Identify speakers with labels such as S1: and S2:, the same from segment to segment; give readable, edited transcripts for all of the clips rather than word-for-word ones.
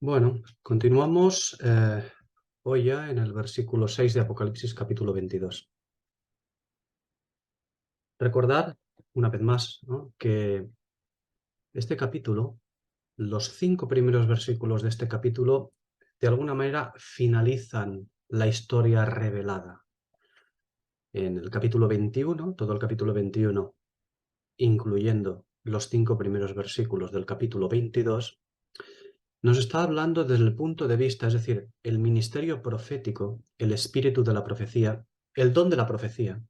S1: Bueno, continuamos hoy ya en el versículo 6 de Apocalipsis capítulo 22. Recordad una vez más, ¿no?, que este capítulo, los 5 primeros versículos de este capítulo, de alguna manera finalizan la historia revelada. En el capítulo 21, todo el capítulo 21, incluyendo los 5 primeros versículos del capítulo 22, nos está hablando desde el punto de vista, es decir, el ministerio profético, el espíritu de la profecía, el don de la profecía,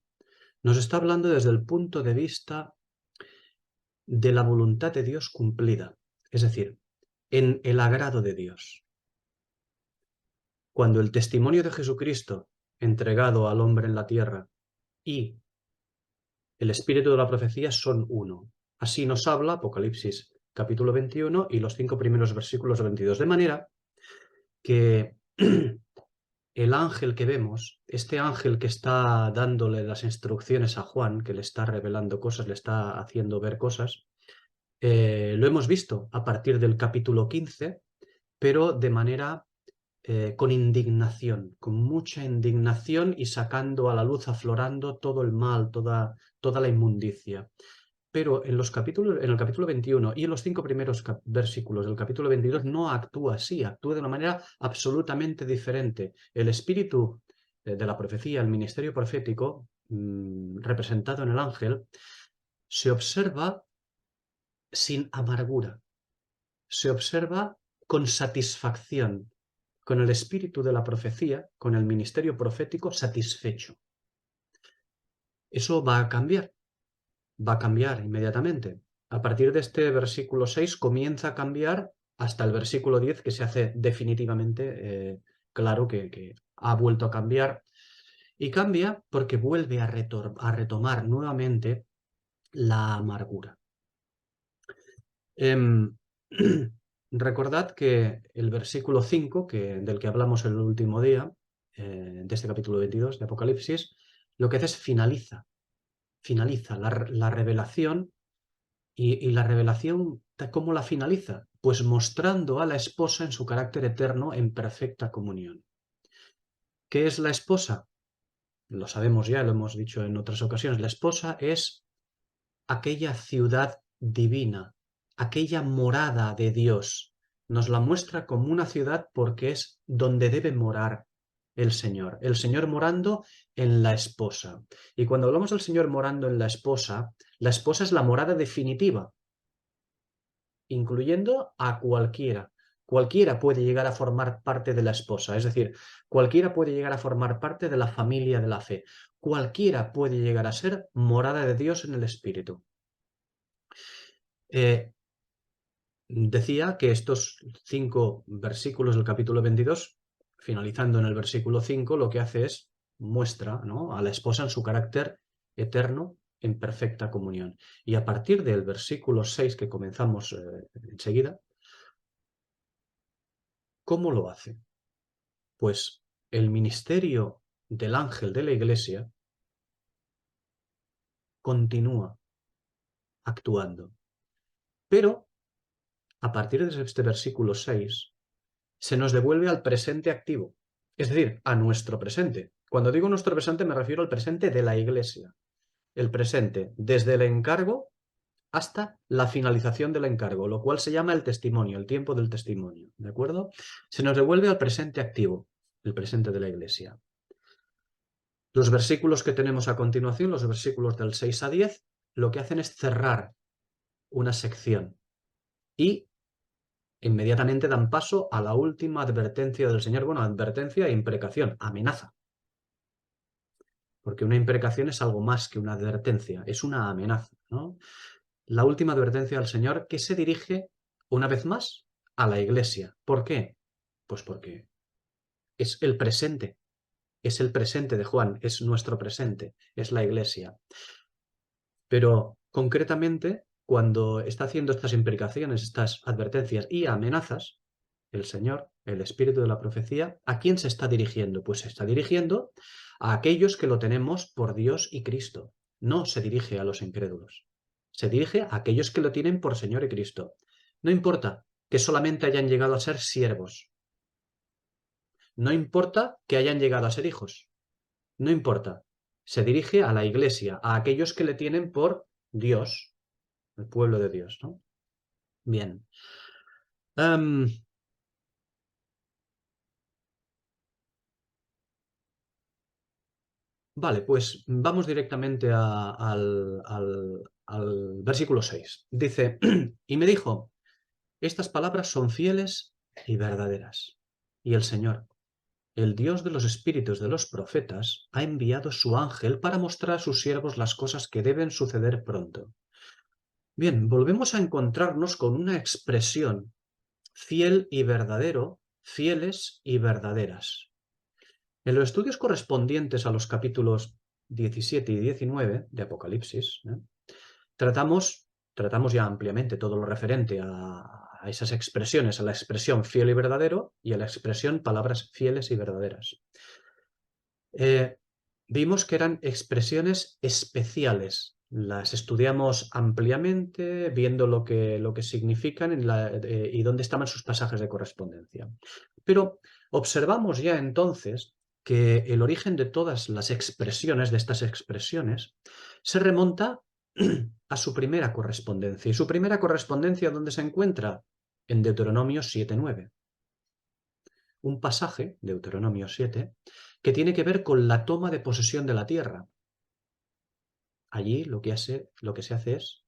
S1: nos está hablando desde el punto de vista de la voluntad de Dios cumplida, es decir, en el agrado de Dios. Cuando el testimonio de Jesucristo, entregado al hombre en la tierra, y el espíritu de la profecía son uno. Así nos habla Apocalipsis capítulo 21 y los 5 primeros versículos del 22. De manera que el ángel que vemos, este ángel que está dándole las instrucciones a Juan, que le está revelando cosas, le está haciendo ver cosas, lo hemos visto a partir del capítulo 15, pero de manera con indignación, con mucha indignación y sacando a la luz, aflorando todo el mal, toda la inmundicia. Pero en el capítulo 21 y en los 5 primeros versículos del capítulo 22 no actúa así, actúa de una manera absolutamente diferente. El espíritu de la profecía, el ministerio profético, representado en el ángel, se observa sin amargura, se observa con satisfacción, con el espíritu de la profecía, con el ministerio profético satisfecho. Eso va a cambiar inmediatamente. A partir de este versículo 6 comienza a cambiar hasta el versículo 10, que se hace definitivamente claro que ha vuelto a cambiar. Y cambia porque vuelve a retomar nuevamente la amargura. Recordad que el versículo 5, del que hablamos el último día, de este capítulo 22 de Apocalipsis, lo que hace es finaliza la revelación. Y la revelación, ¿cómo la finaliza? Pues mostrando a la esposa en su carácter eterno en perfecta comunión. ¿Qué es la esposa? Lo sabemos ya, lo hemos dicho en otras ocasiones. La esposa es aquella ciudad divina, aquella morada de Dios. Nos la muestra como una ciudad porque es donde debe morar el Señor morando en la esposa. Y cuando hablamos del Señor morando en la esposa es la morada definitiva, incluyendo a cualquiera. Cualquiera puede llegar a formar parte de la esposa, es decir, cualquiera puede llegar a formar parte de la familia de la fe. Cualquiera puede llegar a ser morada de Dios en el Espíritu. Decía que estos 5 versículos del capítulo 22, finalizando en el versículo 5, lo que hace es muestra, ¿no?, a la esposa en su carácter eterno en perfecta comunión. Y a partir del versículo 6, que comenzamos enseguida, ¿cómo lo hace? Pues el ministerio del ángel de la iglesia continúa actuando. Pero a partir de este versículo 6 se nos devuelve al presente activo, es decir, a nuestro presente. Cuando digo nuestro presente me refiero al presente de la iglesia. El presente desde el encargo hasta la finalización del encargo, lo cual se llama el testimonio, el tiempo del testimonio, ¿de acuerdo? Se nos devuelve al presente activo, el presente de la iglesia. Los versículos que tenemos a continuación, los versículos del 6 a 10, lo que hacen es cerrar una sección y inmediatamente dan paso a la última advertencia del Señor. Bueno, advertencia e imprecación, amenaza. Porque una imprecación es algo más que una advertencia, es una amenaza, ¿no? La última advertencia del Señor, que se dirige, una vez más, a la iglesia. ¿Por qué? Pues porque es el presente de Juan, es nuestro presente, es la iglesia. Pero concretamente, cuando está haciendo estas imprecaciones, estas advertencias y amenazas, el Señor, el espíritu de la profecía, ¿a quién se está dirigiendo? Pues se está dirigiendo a aquellos que lo tenemos por Dios y Cristo. No se dirige a los incrédulos. Se dirige a aquellos que lo tienen por Señor y Cristo. No importa que solamente hayan llegado a ser siervos. No importa que hayan llegado a ser hijos. No importa. Se dirige a la iglesia, a aquellos que le tienen por Dios, el pueblo de Dios, ¿no? Bien. Vale, pues vamos directamente al versículo 6. Dice, y me dijo, estas palabras son fieles y verdaderas. Y el Señor, el Dios de los espíritus de los profetas, ha enviado su ángel para mostrar a sus siervos las cosas que deben suceder pronto. Bien, volvemos a encontrarnos con una expresión, fiel y verdadero, fieles y verdaderas. En los estudios correspondientes a los capítulos 17 y 19 de Apocalipsis, tratamos ya ampliamente todo lo referente a esas expresiones, a la expresión fiel y verdadero y a la expresión palabras fieles y verdaderas. Vimos que eran expresiones especiales. Las estudiamos ampliamente, viendo lo que significan y dónde estaban sus pasajes de correspondencia. Pero observamos ya entonces que el origen de todas las expresiones, de estas expresiones, se remonta a su primera correspondencia. ¿Y su primera correspondencia dónde se encuentra? En Deuteronomio 7:9. Un pasaje, Deuteronomio 7, que tiene que ver con la toma de posesión de la tierra. Allí lo que se hace es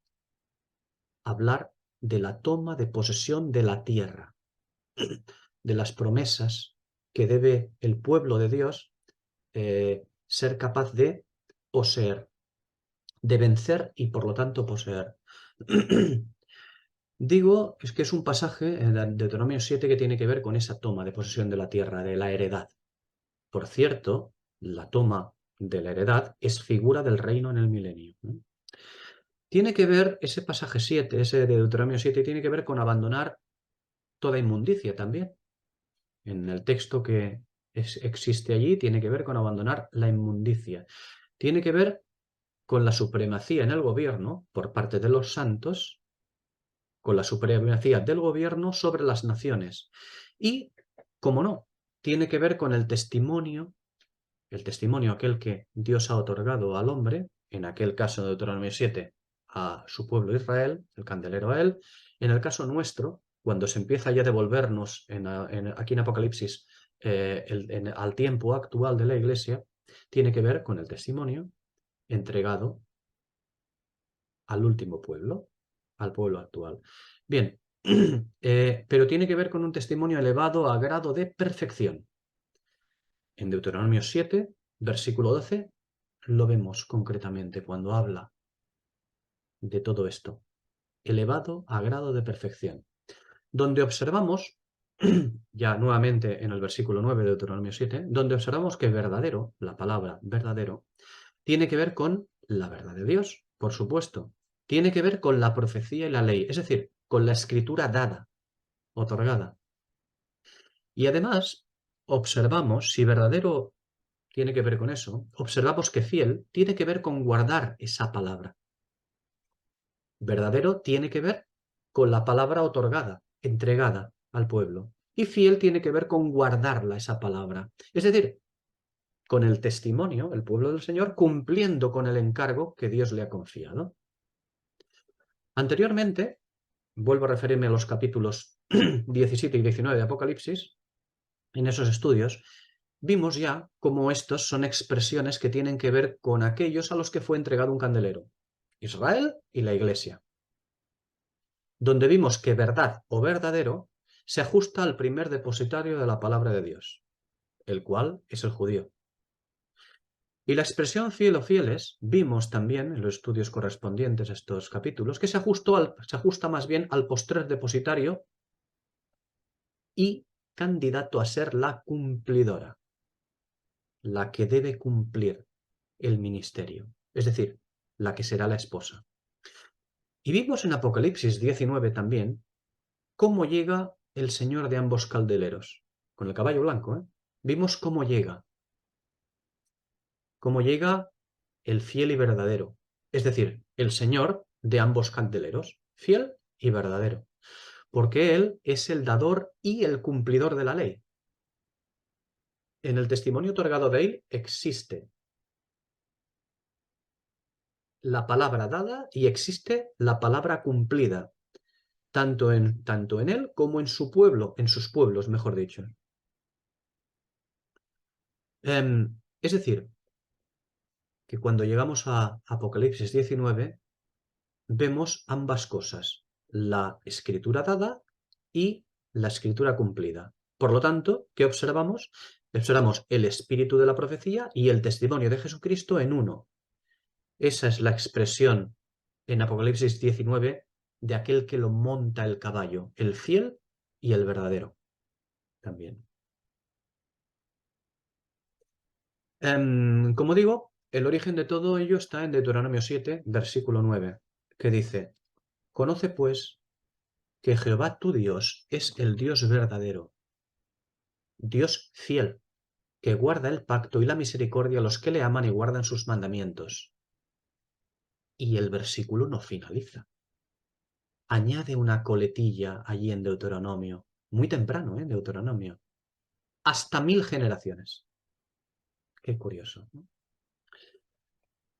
S1: hablar de la toma de posesión de la tierra, de las promesas que debe el pueblo de Dios ser capaz de poseer, de vencer y por lo tanto poseer. Digo, es que es un pasaje en Deuteronomio 7 que tiene que ver con esa toma de posesión de la tierra, de la heredad. Por cierto, la toma de la heredad es figura del reino en el milenio. Tiene que ver, ese pasaje 7, ese de Deuteronomio 7, tiene que ver con abandonar toda inmundicia también. En el texto que existe allí, tiene que ver con abandonar la inmundicia. Tiene que ver con la supremacía en el gobierno por parte de los santos, con la supremacía del gobierno sobre las naciones. Y, como no, tiene que ver con el testimonio aquel que Dios ha otorgado al hombre, en aquel caso de Deuteronomio 7, a su pueblo Israel, el candelero a él. En el caso nuestro, cuando se empieza ya a devolvernos aquí en Apocalipsis al tiempo actual de la Iglesia, tiene que ver con el testimonio entregado al último pueblo, al pueblo actual. Bien, pero tiene que ver con un testimonio elevado a grado de perfección. En Deuteronomio 7, versículo 12, lo vemos concretamente cuando habla de todo esto. Elevado a grado de perfección. Donde observamos, ya nuevamente en el versículo 9 de Deuteronomio 7, donde observamos que verdadero, la palabra verdadero, tiene que ver con la verdad de Dios, por supuesto. Tiene que ver con la profecía y la ley, es decir, con la escritura dada, otorgada. Y además, observamos, si verdadero tiene que ver con eso, observamos que fiel tiene que ver con guardar esa palabra. Verdadero tiene que ver con la palabra otorgada, entregada al pueblo. Y fiel tiene que ver con guardarla, esa palabra. Es decir, con el testimonio, el pueblo del Señor, cumpliendo con el encargo que Dios le ha confiado. Anteriormente, vuelvo a referirme a los capítulos 17 y 19 de Apocalipsis, en esos estudios, vimos ya cómo estos son expresiones que tienen que ver con aquellos a los que fue entregado un candelero, Israel y la Iglesia, donde vimos que verdad o verdadero se ajusta al primer depositario de la palabra de Dios, el cual es el judío. Y la expresión fiel o fieles, vimos también en los estudios correspondientes a estos capítulos, que se ajusta más bien al postrer depositario y candidato a ser la cumplidora, la que debe cumplir el ministerio, es decir, la que será la esposa. Y vimos en Apocalipsis 19 también cómo llega el Señor de ambos candeleros, con el caballo blanco, ¿eh? Vimos cómo llega el fiel y verdadero, es decir, el Señor de ambos candeleros, fiel y verdadero. porque Él es el dador y el cumplidor de la ley. En el testimonio otorgado de Él existe la palabra dada y existe la palabra cumplida, tanto en Él como en su pueblo, en sus pueblos, mejor dicho. Es decir, que cuando llegamos a Apocalipsis 19, vemos ambas cosas, la escritura dada y la escritura cumplida. Por lo tanto, ¿qué observamos? Observamos el espíritu de la profecía y el testimonio de Jesucristo en uno. Esa es la expresión en Apocalipsis 19 de aquel que lo monta el caballo, el fiel y el verdadero también. Como digo, el origen de todo ello está en Deuteronomio 7, versículo 9, que dice: Conoce pues que Jehová tu Dios es el Dios verdadero, Dios fiel, que guarda el pacto y la misericordia a los que le aman y guardan sus mandamientos. Y el versículo no finaliza. Añade una coletilla allí en Deuteronomio, muy temprano, Deuteronomio, hasta 1000 generaciones. Qué curioso, ¿no?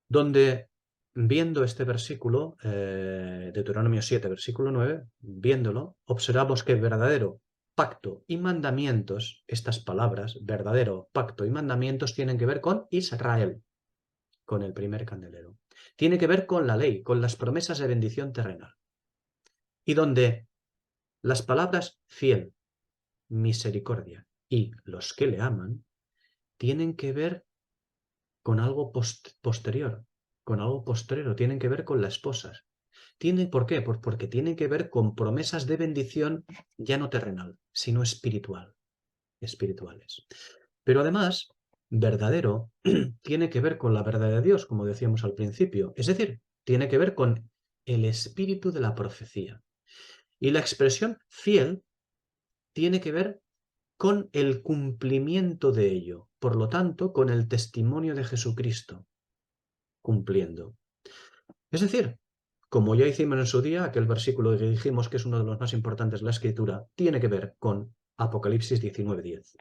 S1: Donde, viendo este versículo, Deuteronomio 7, versículo 9, viéndolo, observamos que verdadero pacto y mandamientos, estas palabras, verdadero pacto y mandamientos, tienen que ver con Israel, con el primer candelero. Tiene que ver con la ley, con las promesas de bendición terrenal. Y donde las palabras fiel, misericordia y los que le aman tienen que ver con algo posterior, con algo postrero, tienen que ver con las esposas. ¿Por qué? Porque tienen que ver con promesas de bendición ya no terrenal, sino espirituales. Pero además, verdadero tiene que ver con la verdad de Dios, como decíamos al principio. Es decir, tiene que ver con el espíritu de la profecía. Y la expresión fiel tiene que ver con el cumplimiento de ello, por lo tanto, con el testimonio de Jesucristo cumpliendo. Es decir, como ya hicimos en su día, aquel versículo que dijimos que es uno de los más importantes de la Escritura, tiene que ver con Apocalipsis 19:10.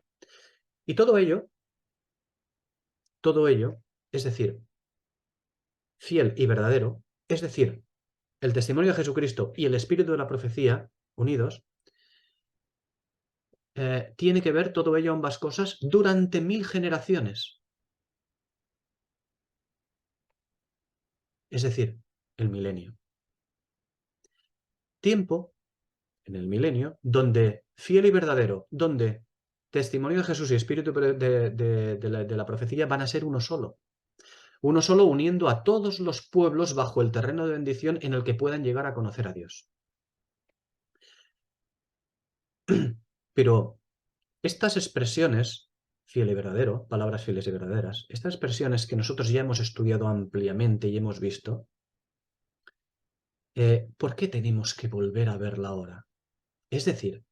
S1: Y todo ello, es decir, fiel y verdadero, es decir, el testimonio de Jesucristo y el espíritu de la profecía, unidos, tiene que ver todo ello, ambas cosas, durante 1000 generaciones. Es decir, el milenio. Tiempo, en el milenio, donde fiel y verdadero, donde testimonio de Jesús y espíritu de la profecía van a ser uno solo. Uno solo uniendo a todos los pueblos bajo el terreno de bendición en el que puedan llegar a conocer a Dios. Pero estas expresiones, fiel y verdadero, palabras fieles y verdaderas, estas expresiones que nosotros ya hemos estudiado ampliamente y hemos visto, ¿por qué tenemos que volver a verla ahora? Es decir,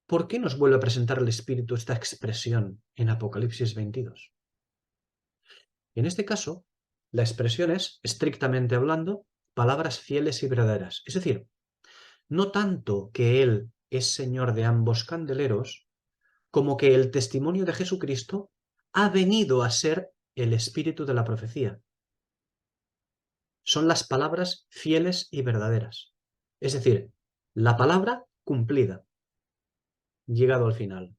S1: ¿por qué nos vuelve a presentar el Espíritu esta expresión en Apocalipsis 22? En este caso, la expresión es, estrictamente hablando, palabras fieles y verdaderas. Es decir, no tanto que Él es Señor de ambos candeleros, como que el testimonio de Jesucristo ha venido a ser el espíritu de la profecía. Son las palabras fieles y verdaderas. Es decir, la palabra cumplida, llegado al final.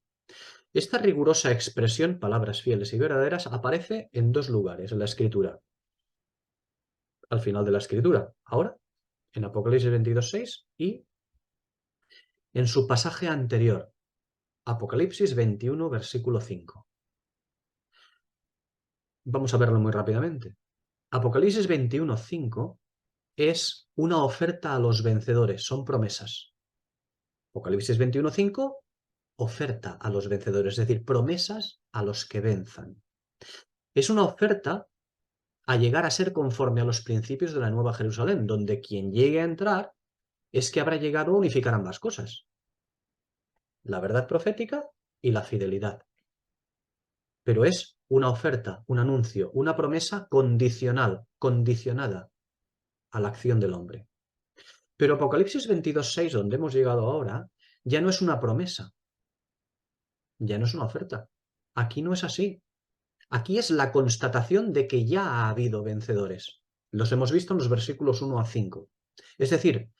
S1: Esta rigurosa expresión, palabras fieles y verdaderas, aparece en dos lugares en la Escritura. Al final de la Escritura, ahora, en Apocalipsis 22:6 y en su pasaje anterior, Apocalipsis 21, versículo 5. Vamos a verlo muy rápidamente. Apocalipsis 21:5 es una oferta a los vencedores, son promesas. Apocalipsis 21:5, oferta a los vencedores, es decir, promesas a los que venzan. Es una oferta a llegar a ser conforme a los principios de la Nueva Jerusalén, donde quien llegue a entrar es que habrá llegado a unificar ambas cosas: la verdad profética y la fidelidad. Pero es una oferta, un anuncio, una promesa condicional, condicionada a la acción del hombre. Pero Apocalipsis 22:6, donde hemos llegado ahora, ya no es una promesa, ya no es una oferta. Aquí no es así. Aquí es la constatación de que ya ha habido vencedores. Los hemos visto en los versículos 1 a 5. Es decir,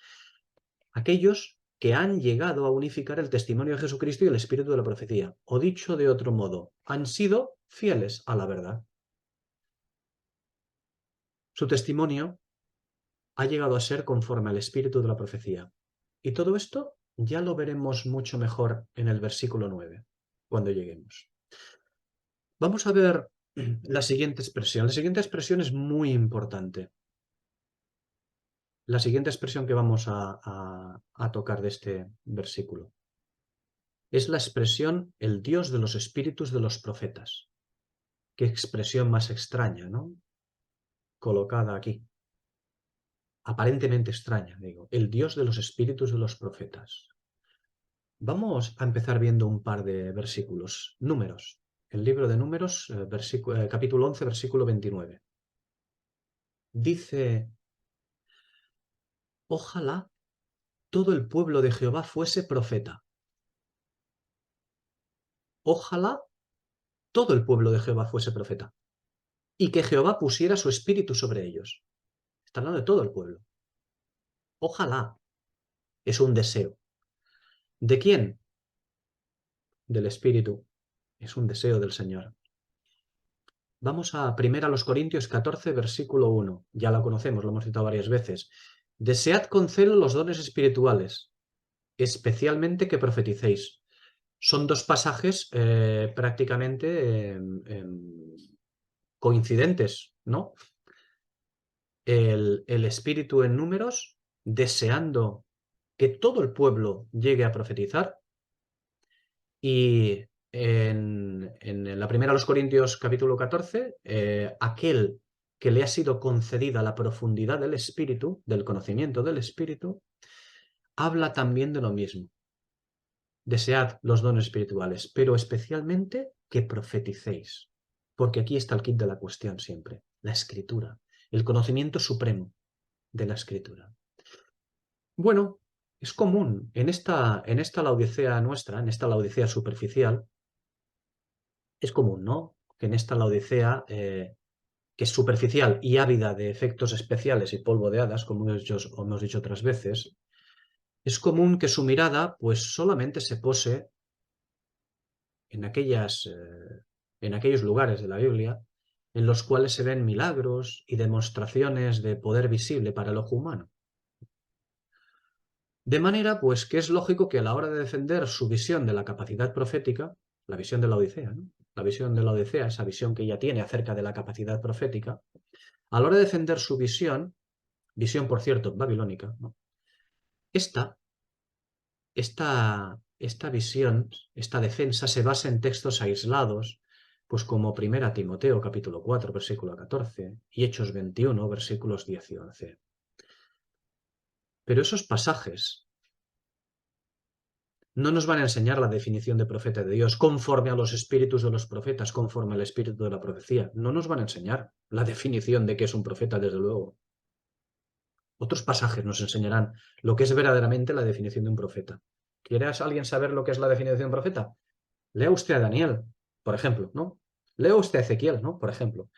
S1: aquellos que han llegado a unificar el testimonio de Jesucristo y el espíritu de la profecía. O dicho de otro modo, han sido fieles a la verdad. Su testimonio ha llegado a ser conforme al espíritu de la profecía. Y todo esto ya lo veremos mucho mejor en el versículo 9, cuando lleguemos. Vamos a ver la siguiente expresión. La siguiente expresión es muy importante. La siguiente expresión que vamos a tocar de este versículo es la expresión el Dios de los espíritus de los profetas. Qué expresión más extraña, ¿no? Colocada aquí. Aparentemente extraña, digo. El Dios de los espíritus de los profetas. Vamos a empezar viendo un par de versículos. Números. El libro de Números, capítulo 11, versículo 29. Dice: ojalá todo el pueblo de Jehová fuese profeta. Ojalá todo el pueblo de Jehová fuese profeta. Y que Jehová pusiera su espíritu sobre ellos. Está hablando de todo el pueblo. Ojalá. Es un deseo. ¿De quién? Del espíritu. Es un deseo del Señor. Vamos a 1 Corintios 14, versículo 1. Ya la conocemos, lo hemos citado varias veces. Desead con celo los dones espirituales, especialmente que profeticéis. Son dos pasajes prácticamente coincidentes, ¿no? El espíritu en Números, deseando que todo el pueblo llegue a profetizar, y en la primera de los Corintios capítulo 14, aquel que le ha sido concedida la profundidad del espíritu, del conocimiento del espíritu, habla también de lo mismo. Desead los dones espirituales, pero especialmente que profeticéis. Porque aquí está el kit de la cuestión siempre, la escritura, el conocimiento supremo de la escritura. Bueno, es común en esta Laodicea nuestra, en esta Laodicea superficial, es común, ¿no? Que en esta Laodicea, que es superficial y ávida de efectos especiales y polvo de hadas, como hemos dicho otras veces, es común que su mirada pues solamente se pose en aquellos lugares de la Biblia en los cuales se ven milagros y demostraciones de poder visible para el ojo humano. De manera, pues, que es lógico que a la hora de defender su visión de la capacidad profética, la visión de la Odisea, ¿no? La visión de la Odisea, esa visión que ella tiene acerca de la capacidad profética, a la hora de defender su visión por cierto, babilónica, ¿no? Esta visión, esta defensa se basa en textos aislados, pues como 1 Timoteo capítulo 4, versículo 14, y Hechos 21, versículos 10 y 11. Pero esos pasajes no nos van a enseñar la definición de profeta de Dios conforme a los espíritus de los profetas, conforme al espíritu de la profecía. No nos van a enseñar la definición de qué es un profeta, desde luego. Otros pasajes nos enseñarán lo que es verdaderamente la definición de un profeta. ¿Quiere alguien saber lo que es la definición de un profeta? Lea usted a Daniel, por ejemplo, ¿no? Lea usted a Ezequiel, ¿no? Por ejemplo.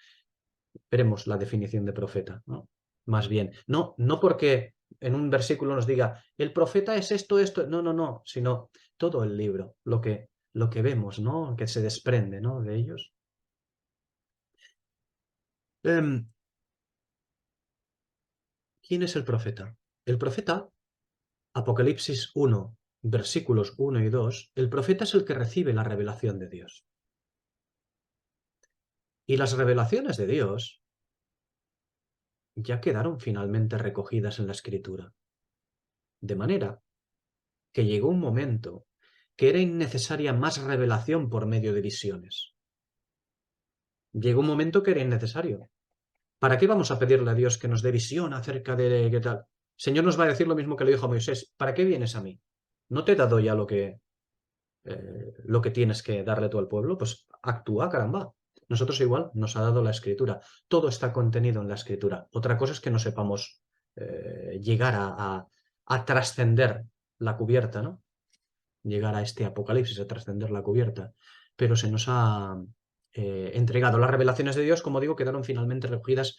S1: Veremos la definición de profeta, ¿no? Más bien. No porque en un versículo nos diga, el profeta es esto, esto. No, no, no. Sino todo el libro, lo que vemos, ¿no? Que se desprende, ¿no? De ellos. ¿Quién es el profeta? El profeta, Apocalipsis 1, versículos 1 y 2, el profeta es el que recibe la revelación de Dios. Y las revelaciones de Dios ya quedaron finalmente recogidas en la Escritura. De manera que llegó un momento que era innecesaria más revelación por medio de visiones. Llegó un momento que era innecesario. ¿Para qué vamos a pedirle a Dios que nos dé visión acerca de qué tal? El Señor nos va a decir lo mismo que le dijo a Moisés. ¿Para qué vienes a mí? ¿No te he dado ya lo que tienes que darle tú al pueblo? Pues actúa, caramba. Nosotros igual nos ha dado la Escritura. Todo está contenido en la Escritura. Otra cosa es que no sepamos llegar a trascender la cubierta, ¿no? Llegar a este apocalipsis, a trascender la cubierta. Pero se nos ha entregado. Las revelaciones de Dios, como digo, quedaron finalmente recogidas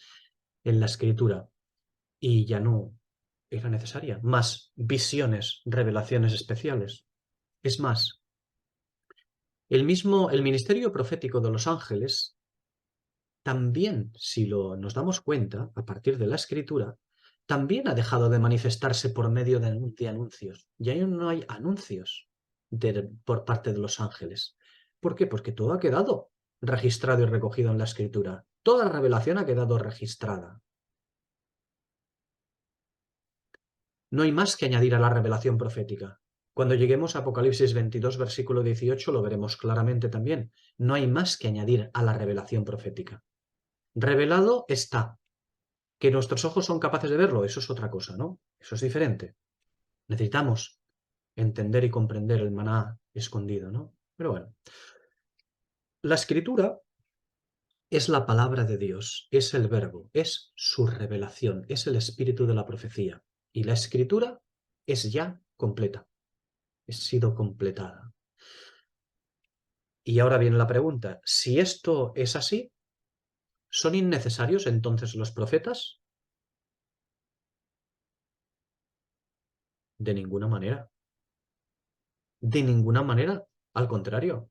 S1: en la Escritura y ya no era necesaria más visiones, revelaciones especiales. Es más, el ministerio profético de los ángeles también, si nos damos cuenta, a partir de la Escritura, también ha dejado de manifestarse por medio de anuncios. Ya no hay anuncios por parte de los ángeles. ¿Por qué? Porque todo ha quedado registrado y recogido en la Escritura. Toda la revelación ha quedado registrada. No hay más que añadir a la revelación profética. Cuando lleguemos a Apocalipsis 22, versículo 18, lo veremos claramente también. No hay más que añadir a la revelación profética. Revelado está. Que nuestros ojos son capaces de verlo, eso es otra cosa, ¿no? Eso es diferente. Necesitamos entender y comprender el maná escondido, ¿no? Pero bueno. La Escritura es la palabra de Dios, es el verbo, es su revelación, es el espíritu de la profecía. Y la Escritura es ya completa, ha sido completada. Y ahora viene la pregunta, si esto es así, ¿son innecesarios entonces los profetas? De ninguna manera. De ninguna manera. Al contrario.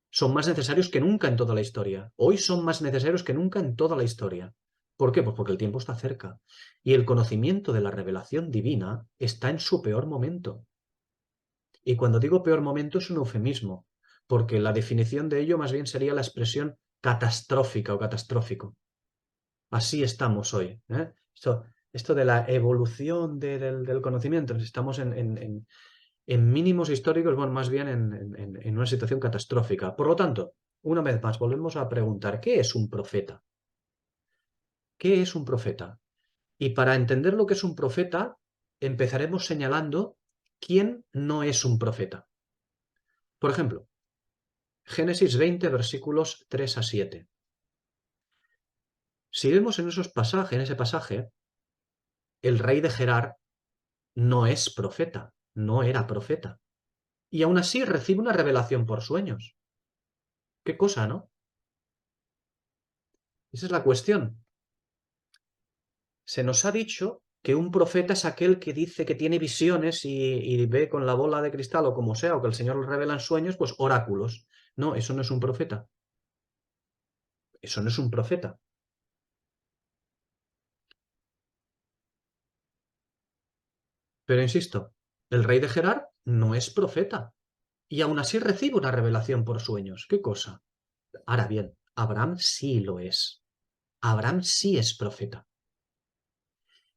S1: Son más necesarios que nunca en toda la historia. Hoy son más necesarios que nunca en toda la historia. ¿Por qué? Pues porque el tiempo está cerca. Y el conocimiento de la revelación divina está en su peor momento. Y cuando digo peor momento es un eufemismo, porque la definición de ello más bien sería la expresión catastrófica o catastrófico. Así estamos hoy. Esto de la evolución del conocimiento, estamos en mínimos históricos, bueno, más bien en una situación catastrófica. Por lo tanto, una vez más, volvemos a preguntar, ¿qué es un profeta? ¿Qué es un profeta? Y para entender lo que es un profeta, empezaremos señalando quién no es un profeta. Por ejemplo, Génesis 20, versículos 3 a 7. Si vemos en ese pasaje, el rey de Gerar no es profeta, no era profeta. Y aún así recibe una revelación por sueños. ¿Qué cosa, no? Esa es la cuestión. Se nos ha dicho que un profeta es aquel que dice que tiene visiones y ve con la bola de cristal o como sea, o que el Señor le revela en sueños, pues oráculos. No, eso no es un profeta. Eso no es un profeta. Pero insisto, el rey de Gerar no es profeta. Y aún así recibe una revelación por sueños. ¿Qué cosa? Ahora bien, Abraham sí lo es. Abraham sí es profeta.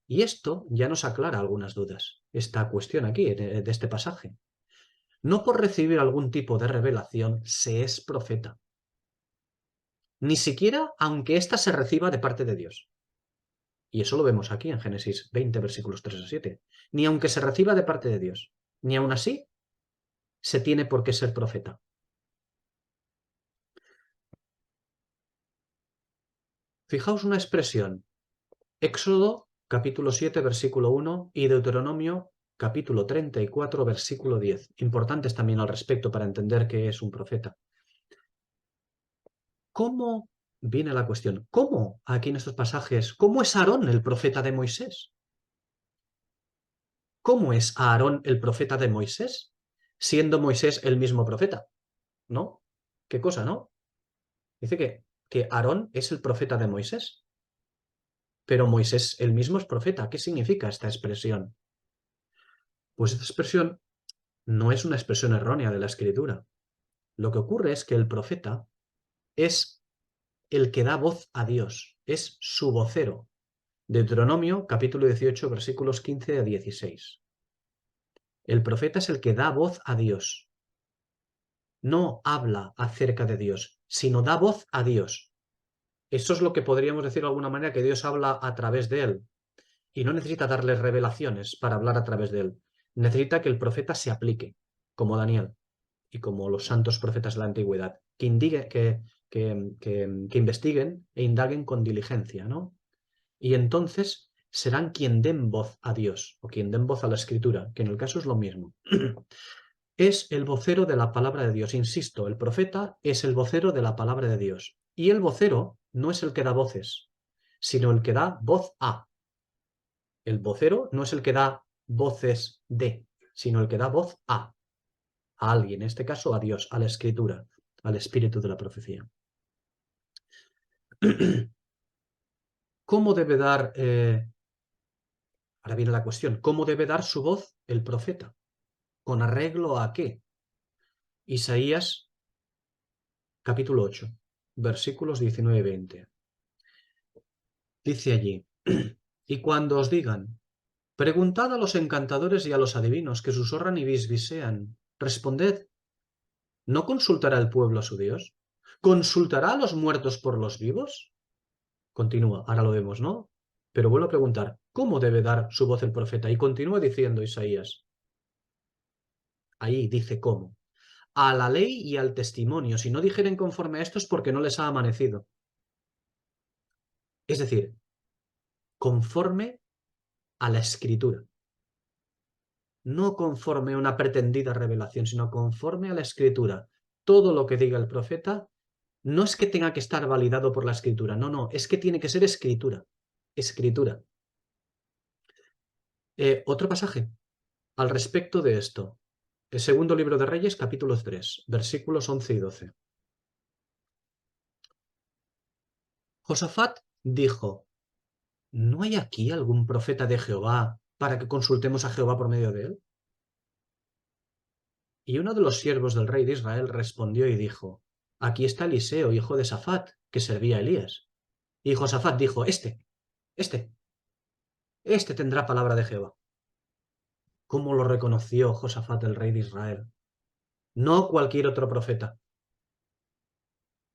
S1: Y esto ya nos aclara algunas dudas. Esta cuestión aquí, de este pasaje. No por recibir algún tipo de revelación se es profeta. Ni siquiera aunque ésta se reciba de parte de Dios. Y eso lo vemos aquí en Génesis 20, versículos 3 a 7. Ni aunque se reciba de parte de Dios. Ni aun así se tiene por qué ser profeta. Fijaos una expresión. Éxodo capítulo 7, versículo 1 y Deuteronomio capítulo 34, versículo 10. Importantes también al respecto para entender qué es un profeta. ¿Cómo viene la cuestión? ¿Cómo aquí en estos pasajes? ¿Cómo es Aarón el profeta de Moisés? ¿Cómo es Aarón el profeta de Moisés? Siendo Moisés el mismo profeta. ¿No? ¿Qué cosa, no? Dice que Aarón es el profeta de Moisés. Pero Moisés el mismo es profeta. ¿Qué significa esta expresión? Pues esta expresión no es una expresión errónea de la escritura. Lo que ocurre es que el profeta es el que da voz a Dios, es su vocero. Deuteronomio capítulo 18 versículos 15 a 16. El profeta es el que da voz a Dios. No habla acerca de Dios, sino da voz a Dios. Eso es lo que podríamos decir de alguna manera, que Dios habla a través de él. Y no necesita darle revelaciones para hablar a través de él. Necesita que el profeta se aplique, como Daniel y como los santos profetas de la antigüedad, que investiguen e indaguen con diligencia, ¿no? Y entonces serán quien den voz a Dios o quien den voz a la Escritura, que en el caso es lo mismo. Es el vocero de la palabra de Dios. Insisto, el profeta es el vocero de la palabra de Dios. Y el vocero no es el que da voces, sino el que da voz a. El vocero no es el que da voces de, sino el que da voz a alguien, en este caso a Dios, a la Escritura, al espíritu de la profecía. ¿Cómo debe dar, ahora viene la cuestión, cómo debe dar su voz el profeta? ¿Con arreglo a qué? Isaías capítulo 8, versículos 19 y 20. Dice allí, y cuando os digan, preguntad a los encantadores y a los adivinos que susurran y bisbisean, responded, ¿no consultará el pueblo a su Dios? ¿Consultará a los muertos por los vivos? Continúa, ahora lo vemos, ¿no? Pero vuelvo a preguntar, ¿cómo debe dar su voz el profeta? Y continúa diciendo Isaías, ahí dice cómo, a la ley y al testimonio, si no dijeren conforme a esto es porque no les ha amanecido. Es decir, conforme a la Escritura. No conforme a una pretendida revelación, sino conforme a la Escritura. Todo lo que diga el profeta no es que tenga que estar validado por la Escritura, no, es que tiene que ser Escritura. Escritura. Otro pasaje al respecto de esto. El segundo libro de Reyes, capítulo 3, versículos 11 y 12. Josafat dijo, ¿no hay aquí algún profeta de Jehová para que consultemos a Jehová por medio de él? Y uno de los siervos del rey de Israel respondió y dijo, aquí está Eliseo, hijo de Safat, que servía a Elías. Y Josafat dijo, este tendrá palabra de Jehová. ¿Cómo lo reconoció Josafat, el rey de Israel? No cualquier otro profeta.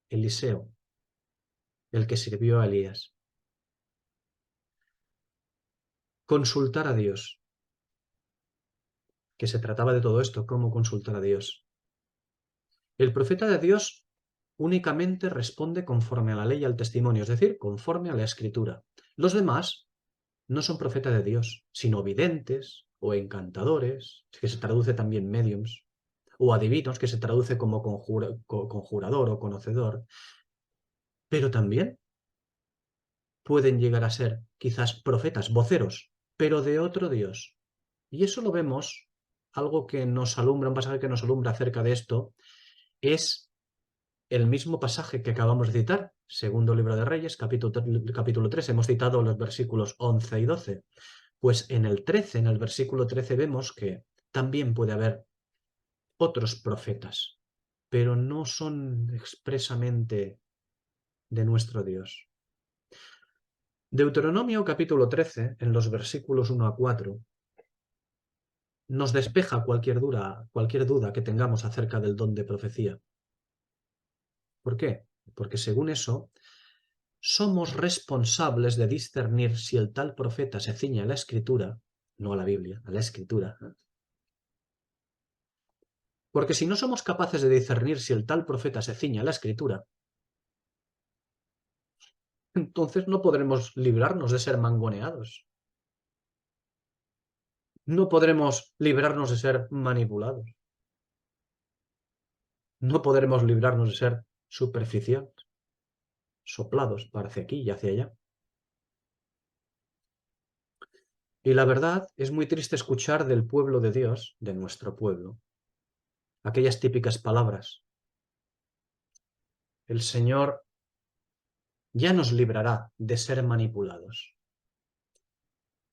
S1: Eliseo, el que sirvió a Elías. Consultar a Dios. Que se trataba de todo esto, cómo consultar a Dios. El profeta de Dios únicamente responde conforme a la ley y al testimonio, es decir, conforme a la Escritura. Los demás no son profetas de Dios, sino videntes o encantadores, que se traduce también mediums, o adivinos, que se traduce como conjurador o conocedor, pero también pueden llegar a ser quizás profetas, voceros, pero de otro Dios. Y eso lo vemos, algo que nos alumbra, un pasaje que nos alumbra acerca de esto, es el mismo pasaje que acabamos de citar, segundo libro de Reyes, capítulo 3, hemos citado los versículos 11 y 12. Pues en el 13, en el versículo 13, vemos que también puede haber otros profetas, pero no son expresamente de nuestro Dios. Deuteronomio capítulo 13, en los versículos 1 a 4, nos despeja cualquier duda que tengamos acerca del don de profecía. ¿Por qué? Porque según eso, somos responsables de discernir si el tal profeta se ciñe a la Escritura, no a la Biblia, a la Escritura. Porque si no somos capaces de discernir si el tal profeta se ciñe a la Escritura, entonces no podremos librarnos de ser mangoneados. No podremos librarnos de ser manipulados. No podremos librarnos de ser superficiales, soplados para hacia aquí y hacia allá. Y la verdad es muy triste escuchar del pueblo de Dios, de nuestro pueblo, aquellas típicas palabras. El Señor ya nos librará de ser manipulados.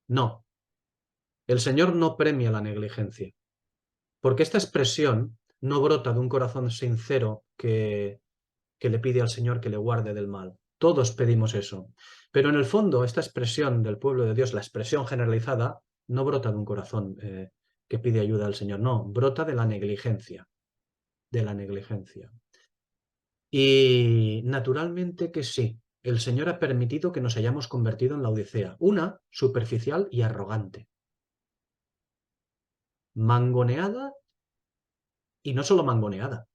S1: No, el Señor no premia la negligencia, porque esta expresión no brota de un corazón sincero que le pide al Señor que le guarde del mal. Todos pedimos eso. Pero en el fondo, esta expresión del pueblo de Dios, la expresión generalizada, no brota de un corazón que pide ayuda al Señor, no, brota de la negligencia. De la negligencia. Y naturalmente que sí, el Señor ha permitido que nos hayamos convertido en la Odisea, una superficial y arrogante. Mangoneada, y no solo mangoneada,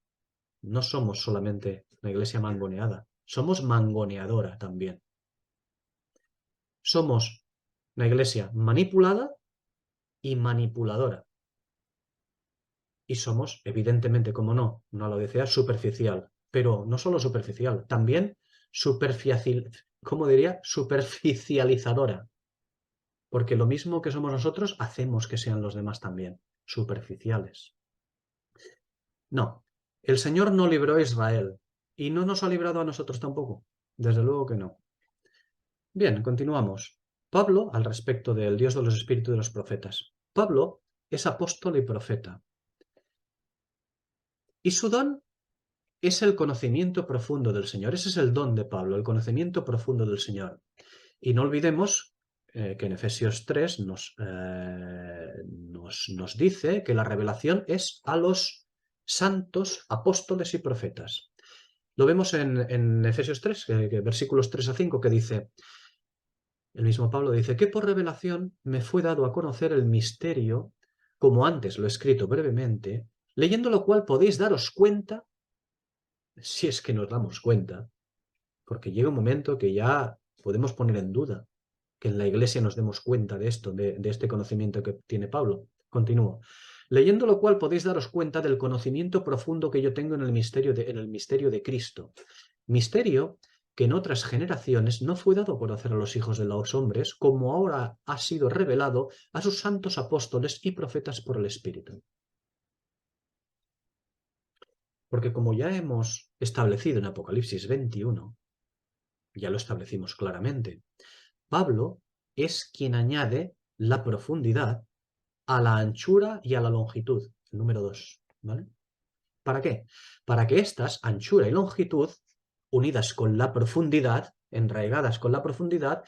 S1: no somos solamente una iglesia mangoneada, somos mangoneadora también. Somos Una iglesia manipulada y manipuladora. Y somos, evidentemente, como no, una Laodicea superficial. Pero no solo superficial, también ¿cómo diría? Superficializadora. Porque lo mismo que somos nosotros, hacemos que sean los demás también, superficiales. No, el Señor no libró a Israel y no nos ha librado a nosotros tampoco. Desde luego que no. Bien, continuamos. Pablo, al respecto del Dios de los espíritus de los profetas. Pablo es apóstol y profeta. Y su don es el conocimiento profundo del Señor. Ese es el don de Pablo, el conocimiento profundo del Señor. Y no olvidemos que en Efesios 3 nos dice que la revelación es a los santos apóstoles y profetas. Lo vemos en Efesios 3, versículos 3 a 5, que dice, el mismo Pablo dice, que por revelación me fue dado a conocer el misterio, como antes lo he escrito brevemente, leyendo lo cual podéis daros cuenta, si es que nos damos cuenta, porque llega un momento que ya podemos poner en duda que en la iglesia nos demos cuenta de esto, de este conocimiento que tiene Pablo. Continúo. Leyendo lo cual podéis daros cuenta del conocimiento profundo que yo tengo en el misterio de Cristo. Misterio que en otras generaciones no fue dado a conocer a los hijos de los hombres, como ahora ha sido revelado a sus santos apóstoles y profetas por el Espíritu. Porque como ya hemos establecido en Apocalipsis 21, ya lo establecimos claramente, Pablo es quien añade la profundidad a la anchura y a la longitud, el número 2, ¿vale? ¿Para qué? Para que estas, anchura y longitud, unidas con la profundidad, enraigadas con la profundidad,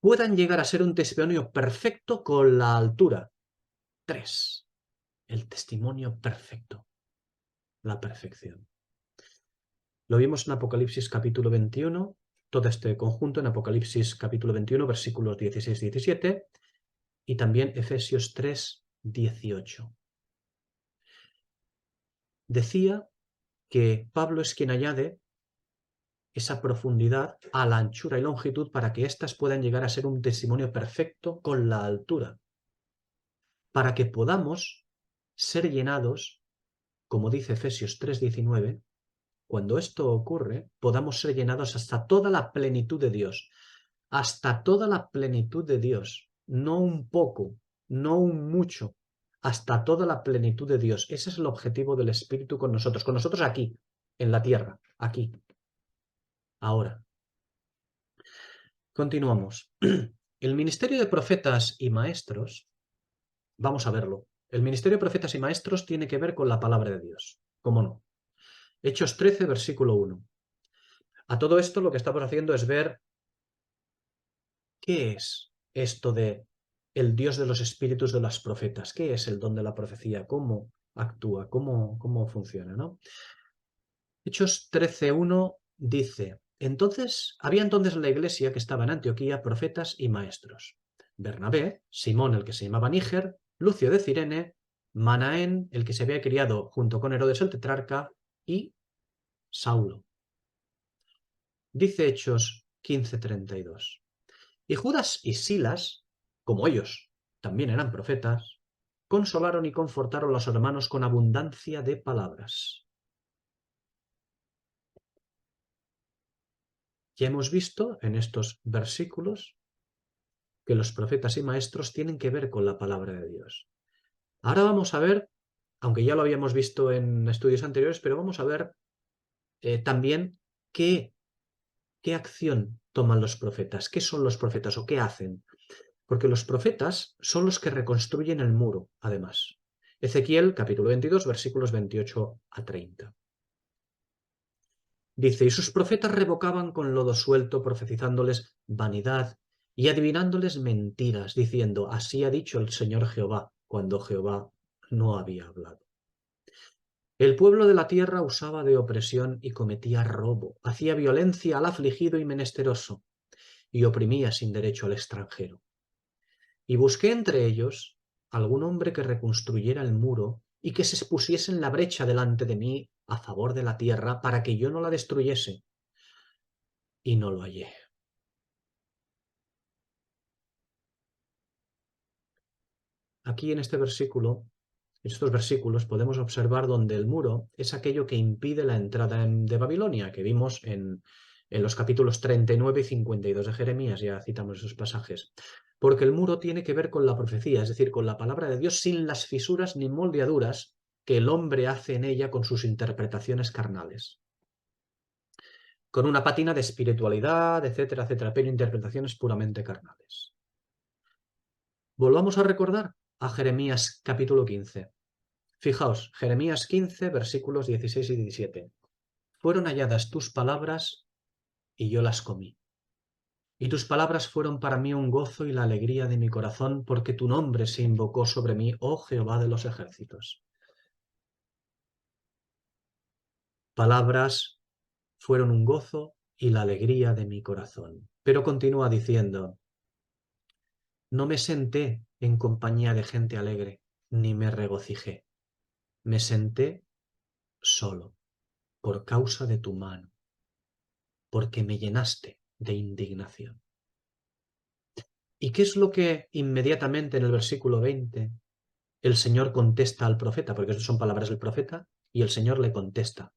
S1: puedan llegar a ser un testimonio perfecto con la altura. 3. El testimonio perfecto, la perfección. Lo vimos en Apocalipsis capítulo 21, todo este conjunto en Apocalipsis capítulo 21, versículos 16-17, y también Efesios 3, 18. Decía que Pablo es quien añade esa profundidad a la anchura y longitud para que éstas puedan llegar a ser un testimonio perfecto con la altura, para que podamos ser llenados, como dice Efesios 3:19, cuando esto ocurre, podamos ser llenados hasta toda la plenitud de Dios, hasta toda la plenitud de Dios, no un poco, no un mucho, hasta toda la plenitud de Dios. Ese es el objetivo del Espíritu con nosotros aquí, en la tierra, aquí, ahora. Continuamos. El ministerio de profetas y maestros, vamos a verlo. El ministerio de profetas y maestros tiene que ver con la palabra de Dios. ¿Cómo no? Hechos 13, versículo 1. A todo esto lo que estamos haciendo es ver qué es esto de el Dios de los espíritus de las profetas. ¿Qué es el don de la profecía? ¿Cómo actúa? ¿Cómo funciona? ¿No? Hechos 13:1 dice, había entonces en la iglesia que estaba en Antioquía profetas y maestros. Bernabé, Simón el que se llamaba Níger, Lucio de Cirene, Manaén el que se había criado junto con Herodes el tetrarca y Saulo. Dice Hechos 15:32. Y Judas y Silas, como ellos también eran profetas, consolaron y confortaron a los hermanos con abundancia de palabras. Ya hemos visto en estos versículos que los profetas y maestros tienen que ver con la palabra de Dios. Ahora vamos a ver, aunque ya lo habíamos visto en estudios anteriores, pero vamos a ver también qué acción toman los profetas, qué son los profetas o qué hacen. Porque los profetas son los que reconstruyen el muro, además. Ezequiel, capítulo 22, versículos 28 a 30. Dice, y sus profetas revocaban con lodo suelto, profetizándoles vanidad y adivinándoles mentiras, diciendo, así ha dicho el Señor Jehová, cuando Jehová no había hablado. El pueblo de la tierra usaba de opresión y cometía robo, hacía violencia al afligido y menesteroso, y oprimía sin derecho al extranjero. Y busqué entre ellos algún hombre que reconstruyera el muro y que se expusiese en la brecha delante de mí a favor de la tierra para que yo no la destruyese. Y no lo hallé. aquí en este versículo, en estos versículos, podemos observar donde el muro es aquello que impide la entrada de Babilonia, que vimos en los capítulos 39 y 52 de Jeremías, ya citamos esos pasajes. Porque el muro tiene que ver con la profecía, es decir, con la palabra de Dios sin las fisuras ni moldeaduras que el hombre hace en ella con sus interpretaciones carnales. Con una pátina de espiritualidad, etcétera, etcétera, pero interpretaciones puramente carnales. Volvamos a recordar a Jeremías capítulo 15. Fijaos, Jeremías 15, versículos 16 y 17. Fueron halladas tus palabras y yo las comí. Y tus palabras fueron para mí un gozo y la alegría de mi corazón, porque tu nombre se invocó sobre mí, oh Jehová de los ejércitos. Palabras fueron un gozo y la alegría de mi corazón. Pero continúa diciendo, no me senté en compañía de gente alegre, ni me regocijé. Me senté solo, por causa de tu mano, porque me llenaste de indignación. ¿Y qué es lo que inmediatamente en el versículo 20 el Señor contesta al profeta? Porque estas son palabras del profeta y el Señor le contesta.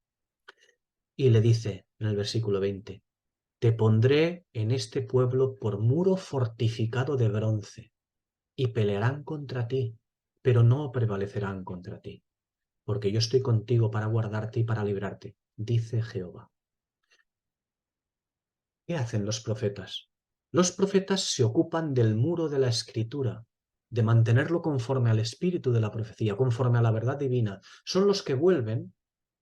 S1: Y le dice en el versículo 20, te pondré en este pueblo por muro fortificado de bronce y pelearán contra ti, pero no prevalecerán contra ti, porque yo estoy contigo para guardarte y para librarte, dice Jehová. ¿Qué hacen los profetas? Los profetas se ocupan del muro de la escritura, de mantenerlo conforme al espíritu de la profecía, conforme a la verdad divina. Son los que vuelven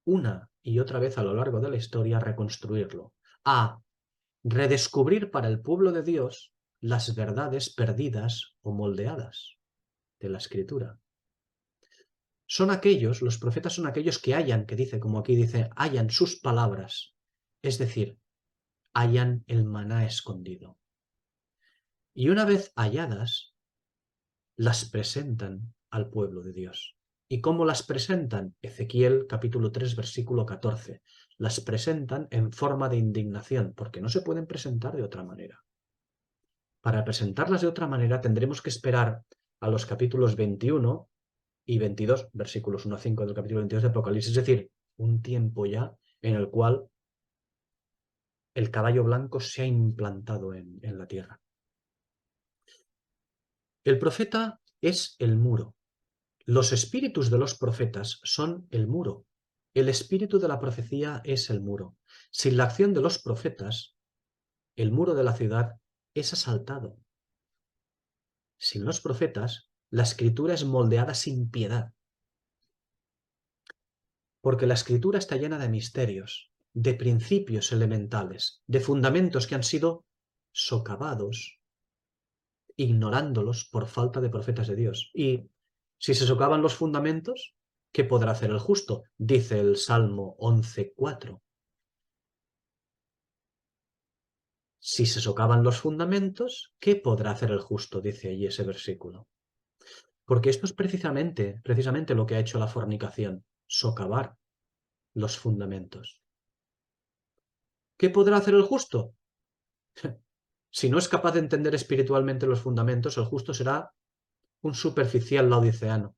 S1: una y otra vez a lo largo de la historia a reconstruirlo, a redescubrir para el pueblo de Dios las verdades perdidas o moldeadas de la escritura. Son aquellos, los profetas son aquellos que hallan, que dice, como aquí dice, hallan sus palabras, es decir, hallan el maná escondido. Y una vez halladas, las presentan al pueblo de Dios. ¿Y cómo las presentan? Ezequiel capítulo 3, versículo 14. Las presentan en forma de indignación, porque no se pueden presentar de otra manera. Para presentarlas de otra manera tendremos que esperar a los capítulos 21 y 22, versículos 1 a 5 del capítulo 22 de Apocalipsis, es decir, un tiempo ya en el cual el caballo blanco se ha implantado en la tierra. El profeta es el muro. Los espíritus de los profetas son el muro. El espíritu de la profecía es el muro. Sin la acción de los profetas, el muro de la ciudad es asaltado. Sin los profetas, la escritura es moldeada sin piedad. Porque la escritura está llena de misterios, de principios elementales, de fundamentos que han sido socavados, ignorándolos por falta de profetas de Dios. Y si se socavan los fundamentos, ¿qué podrá hacer el justo? Dice el Salmo 11:4. Si se socavan los fundamentos, ¿qué podrá hacer el justo? Dice allí ese versículo. Porque esto es precisamente lo que ha hecho la fornicación, socavar los fundamentos. ¿Qué podrá hacer el justo? Si no es capaz de entender espiritualmente los fundamentos, el justo será un superficial laodiceano,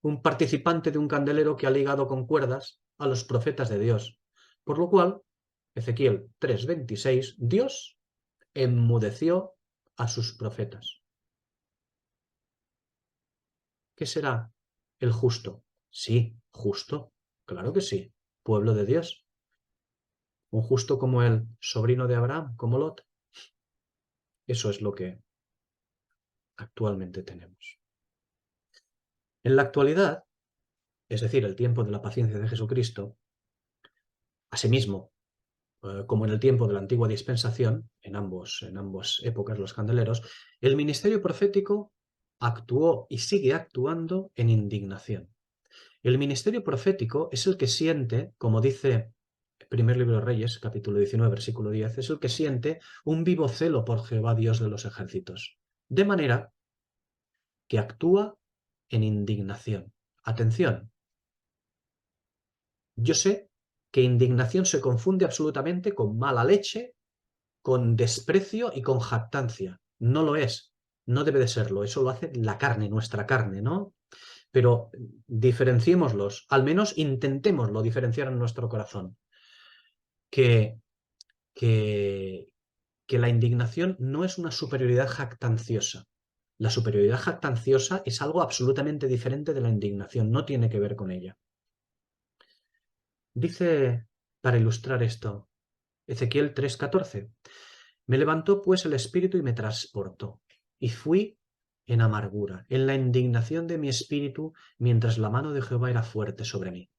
S1: un participante de un candelero que ha ligado con cuerdas a los profetas de Dios. Por lo cual, Ezequiel 3:26, Dios enmudeció a sus profetas. ¿Qué será el justo? Sí, justo, claro que sí, pueblo de Dios. Un justo como el sobrino de Abraham, como Lot. Eso es lo que actualmente tenemos. En la actualidad, es decir, el tiempo de la paciencia de Jesucristo, asimismo, como en el tiempo de la antigua dispensación, en ambas épocas, los candeleros, el ministerio profético actuó y sigue actuando en indignación. El ministerio profético es el que siente, como dice el primer libro de Reyes, capítulo 19, versículo 10, es el que siente un vivo celo por Jehová Dios de los ejércitos, de manera que actúa en indignación. Atención, yo sé que indignación se confunde absolutamente con mala leche, con desprecio y con jactancia. No lo es. No debe de serlo, eso lo hace la carne, nuestra carne, ¿no? Pero diferenciémoslos, al menos intentémoslo diferenciar en nuestro corazón. Que, que, que la indignación no es una superioridad jactanciosa. La superioridad jactanciosa es algo absolutamente diferente de la indignación, no tiene que ver con ella. Dice, para ilustrar esto, Ezequiel 3:14, me levantó pues el espíritu y me transportó, y fui en amargura, en la indignación de mi espíritu, mientras la mano de Jehová era fuerte sobre mí.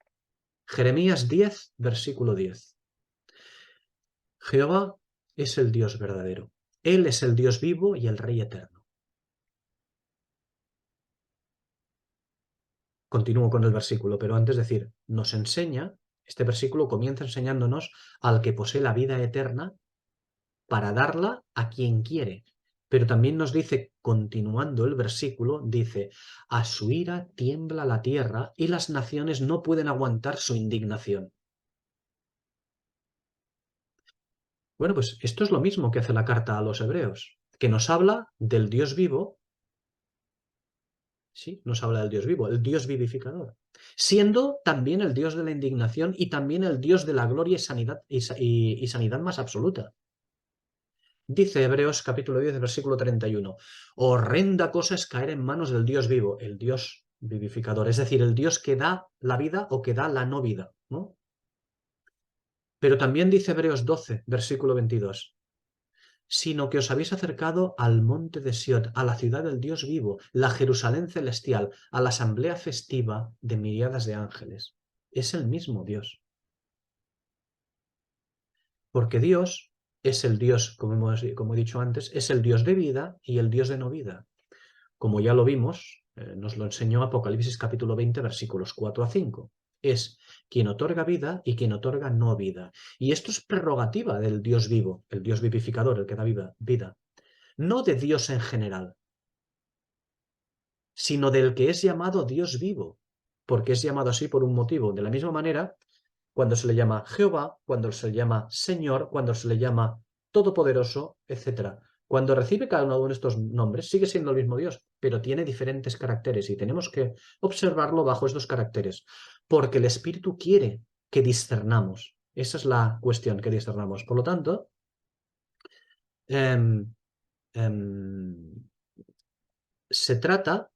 S1: Jeremías 10, versículo 10. Jehová es el Dios verdadero. Él es el Dios vivo y el Rey eterno. Continúo con el versículo, pero antes de decir, nos enseña, este versículo comienza enseñándonos al que posee la vida eterna para darla a quien quiere. Pero también nos dice, continuando el versículo, dice, a su ira tiembla la tierra y las naciones no pueden aguantar su indignación. Bueno, pues esto es lo mismo que hace la carta a los hebreos, que nos habla del Dios vivo. Sí, nos habla del Dios vivo, el Dios vivificador, siendo también el Dios de la indignación y también el Dios de la gloria y sanidad, y sanidad más absoluta. Dice Hebreos capítulo 10, versículo 31, horrenda cosa es caer en manos del Dios vivo, el Dios vivificador, es decir, el Dios que da la vida o que da la no vida, ¿no? Pero también dice Hebreos 12, versículo 22, sino que os habéis acercado al monte de Sión, a la ciudad del Dios vivo, la Jerusalén celestial, a la asamblea festiva de miriadas de ángeles. Es el mismo Dios. Porque Dios es el Dios, como he dicho antes, es el Dios de vida y el Dios de no vida. Como ya lo vimos, nos lo enseñó Apocalipsis capítulo 20, versículos 4 a 5. Es quien otorga vida y quien otorga no vida. Y esto es prerrogativa del Dios vivo, el Dios vivificador, el que da vida. No de Dios en general, sino del que es llamado Dios vivo, porque es llamado así por un motivo. De la misma manera, cuando se le llama Jehová, cuando se le llama Señor, cuando se le llama Todopoderoso, etc. Cuando recibe cada uno de estos nombres, sigue siendo el mismo Dios, pero tiene diferentes caracteres y tenemos que observarlo bajo estos caracteres, porque el Espíritu quiere que discernamos. Esa es la cuestión, que discernamos. Por lo tanto, em, em, se trata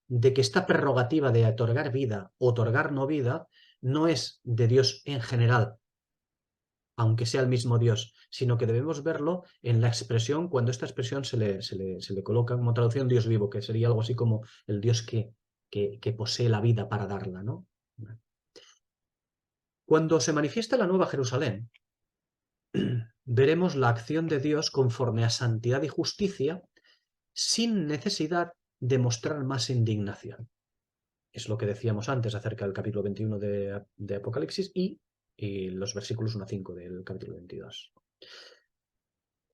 S1: de que esta prerrogativa de otorgar vida, otorgar no vida, no es de Dios en general, aunque sea el mismo Dios, sino que debemos verlo en la expresión, cuando esta expresión se le coloca como traducción Dios vivo, que sería algo así como el Dios que posee la vida para darla, ¿no? Cuando se manifiesta la Nueva Jerusalén, veremos la acción de Dios conforme a santidad y justicia, sin necesidad de mostrar más indignación. Es lo que decíamos antes acerca del capítulo 21 de Apocalipsis y los versículos 1 a 5 del capítulo 22.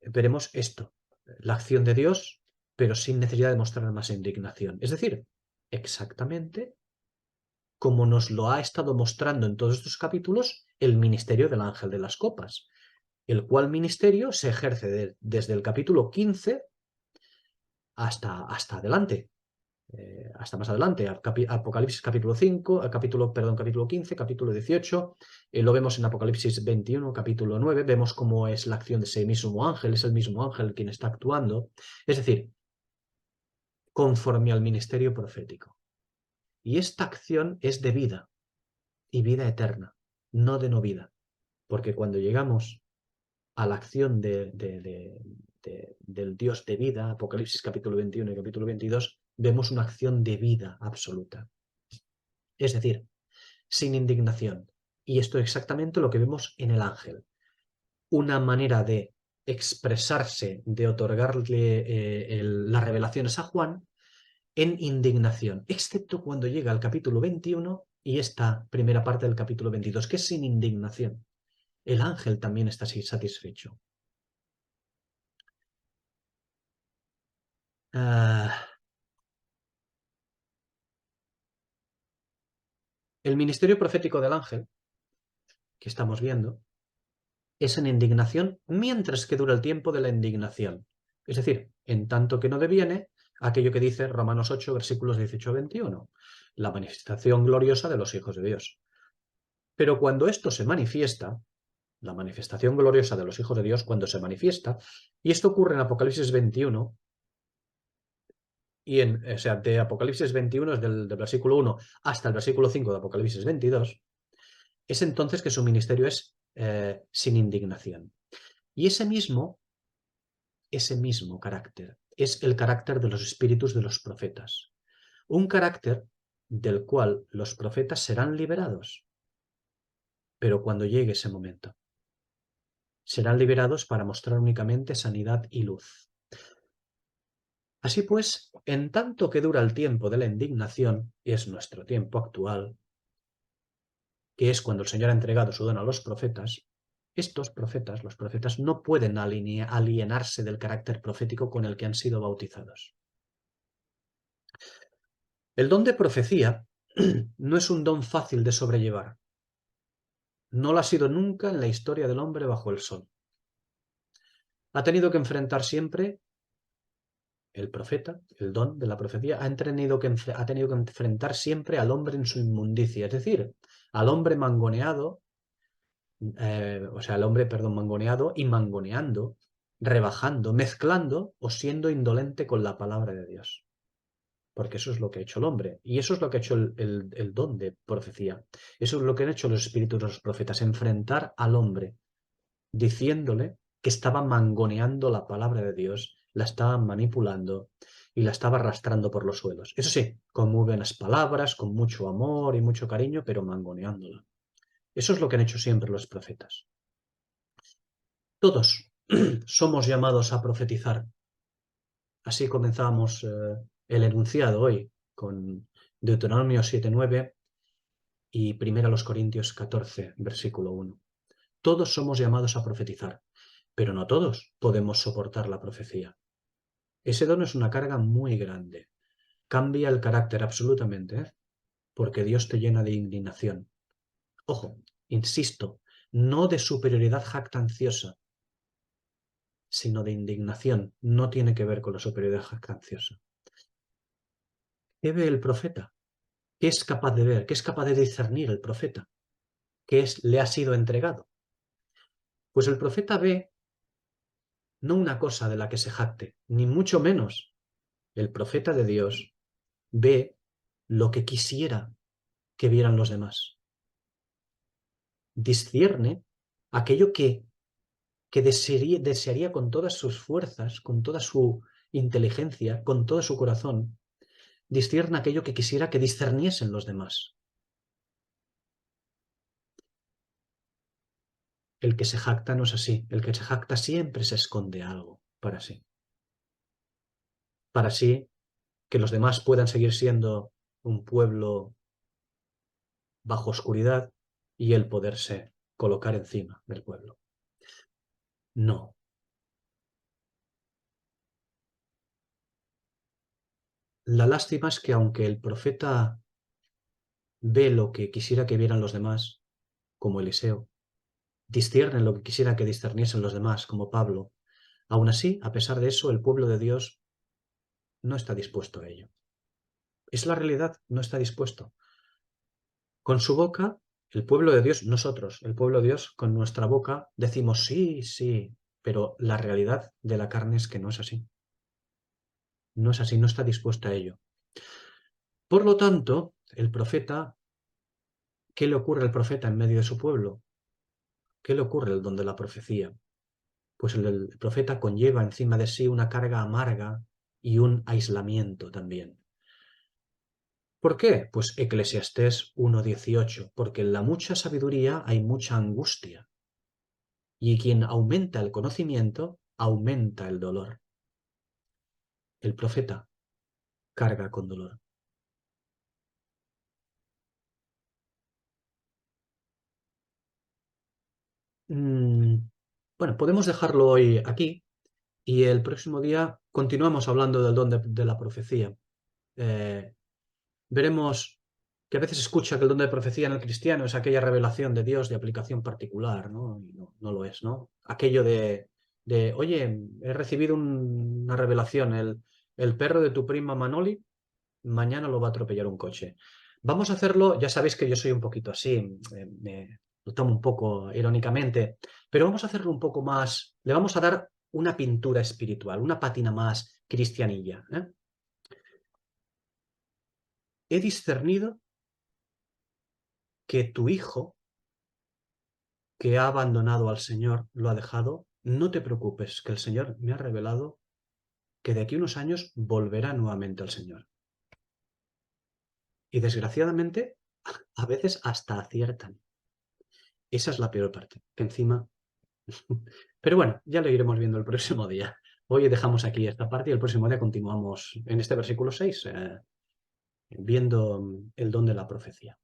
S1: Veremos esto, la acción de Dios, pero sin necesidad de mostrar más indignación. Es decir, exactamente como nos lo ha estado mostrando en todos estos capítulos el ministerio del ángel de las copas, el cual ministerio se ejerce desde el capítulo 15 hasta adelante. Hasta más adelante, Apocalipsis capítulo 5, capítulo 15, capítulo 18, lo vemos en Apocalipsis 21, capítulo 9, vemos cómo es la acción de ese mismo ángel, es el mismo ángel quien está actuando, es decir, conforme al ministerio profético. Y esta acción es de vida, y vida eterna, no de no vida, porque cuando llegamos a la acción del Dios de vida, Apocalipsis capítulo 21 y capítulo 22, vemos una acción de vida absoluta. Es decir, sin indignación. Y esto es exactamente lo que vemos en el ángel. Una manera de expresarse, de otorgarle las revelaciones a Juan en indignación, excepto cuando llega al capítulo 21 y esta primera parte del capítulo 22, que es sin indignación. El ángel también está así satisfecho. El ministerio profético del ángel, que estamos viendo, es en indignación mientras que dura el tiempo de la indignación. Es decir, en tanto que no deviene, aquello que dice Romanos 8, versículos 18 a 21, la manifestación gloriosa de los hijos de Dios. Pero cuando esto se manifiesta, la manifestación gloriosa de los hijos de Dios, cuando se manifiesta, y esto ocurre en Apocalipsis 21, o sea, de Apocalipsis 21 es del versículo 1 hasta el versículo 5 de Apocalipsis 22, es entonces que su ministerio es sin indignación. Y ese mismo carácter es el carácter de los espíritus de los profetas. Un carácter del cual los profetas serán liberados. Pero cuando llegue ese momento, serán liberados para mostrar únicamente sanidad y luz. Así pues, en tanto que dura el tiempo de la indignación, y es nuestro tiempo actual, que es cuando el Señor ha entregado su don a los profetas, estos profetas, los profetas, no pueden alienarse del carácter profético con el que han sido bautizados. El don de profecía no es un don fácil de sobrellevar. No lo ha sido nunca en la historia del hombre bajo el sol. Ha tenido que enfrentar siempre el profeta, el don de la profecía, ha tenido que enfrentar siempre al hombre en su inmundicia, es decir, al hombre mangoneado, mangoneado y mangoneando, rebajando, mezclando o siendo indolente con la palabra de Dios. Porque eso es lo que ha hecho el hombre. Y eso es lo que ha hecho el don de profecía. Eso es lo que han hecho los espíritus de los profetas, enfrentar al hombre, diciéndole que estaba mangoneando la palabra de Dios, la estaba manipulando y la estaba arrastrando por los suelos. Eso sí, con muy buenas palabras, con mucho amor y mucho cariño, pero mangoneándola. Eso es lo que han hecho siempre los profetas. Todos somos llamados a profetizar. Así comenzamos el enunciado hoy con Deuteronomio 7:9 y 1 Corintios 14, versículo 1. Todos somos llamados a profetizar, pero no todos podemos soportar la profecía. Ese don es una carga muy grande. Cambia el carácter absolutamente, porque Dios te llena de indignación. Ojo, insisto, no de superioridad jactanciosa, sino de indignación. No tiene que ver con la superioridad jactanciosa. ¿Qué ve el profeta? ¿Qué es capaz de ver? ¿Qué es capaz de discernir el profeta? ¿Qué le ha sido entregado? Pues el profeta ve no una cosa de la que se jacte, ni mucho menos. El profeta de Dios ve lo que quisiera que vieran los demás. Discierne aquello que desearía con todas sus fuerzas, con toda su inteligencia, con todo su corazón. Discierne aquello que quisiera que discerniesen los demás. El que se jacta no es así. El que se jacta siempre se esconde algo para sí. Para sí, que los demás puedan seguir siendo un pueblo bajo oscuridad y él poderse colocar encima del pueblo. No. La lástima es que aunque el profeta ve lo que quisiera que vieran los demás, como Eliseo, discierne lo que quisiera que discerniesen los demás, como Pablo, aún así, a pesar de eso, el pueblo de Dios no está dispuesto a ello. Es la realidad, no está dispuesto. Con su boca, el pueblo de Dios, nosotros, el pueblo de Dios, con nuestra boca decimos sí, sí, pero la realidad de la carne es que no es así. No es así, no está dispuesta a ello. Por lo tanto, el profeta, ¿qué le ocurre al profeta en medio de su pueblo? ¿Qué le ocurre al don de la profecía? Pues el profeta conlleva encima de sí una carga amarga y un aislamiento también. ¿Por qué? Pues Eclesiastés 1:18, porque en la mucha sabiduría hay mucha angustia, y quien aumenta el conocimiento, aumenta el dolor. El profeta carga con dolor. Bueno, podemos dejarlo hoy aquí y el próximo día continuamos hablando del don de la profecía. Veremos que a veces se escucha que el don de profecía en el cristiano es aquella revelación de Dios de aplicación particular, ¿no? Y no lo es, ¿no? Aquello oye, he recibido una revelación, el perro de tu prima Manoli mañana lo va a atropellar un coche. Vamos a hacerlo, ya sabéis que yo soy un poquito así, lo tomo un poco irónicamente, pero vamos a hacerlo un poco más, le vamos a dar una pintura espiritual, una pátina más cristianilla. He discernido que tu hijo, que ha abandonado al Señor, lo ha dejado. No te preocupes, que el Señor me ha revelado que de aquí a unos años volverá nuevamente al Señor. Y desgraciadamente, a veces hasta aciertan. Esa es la peor parte, que encima... Pero bueno, ya lo iremos viendo el próximo día. Hoy dejamos aquí esta parte y el próximo día continuamos en este versículo 6, viendo el don de la profecía.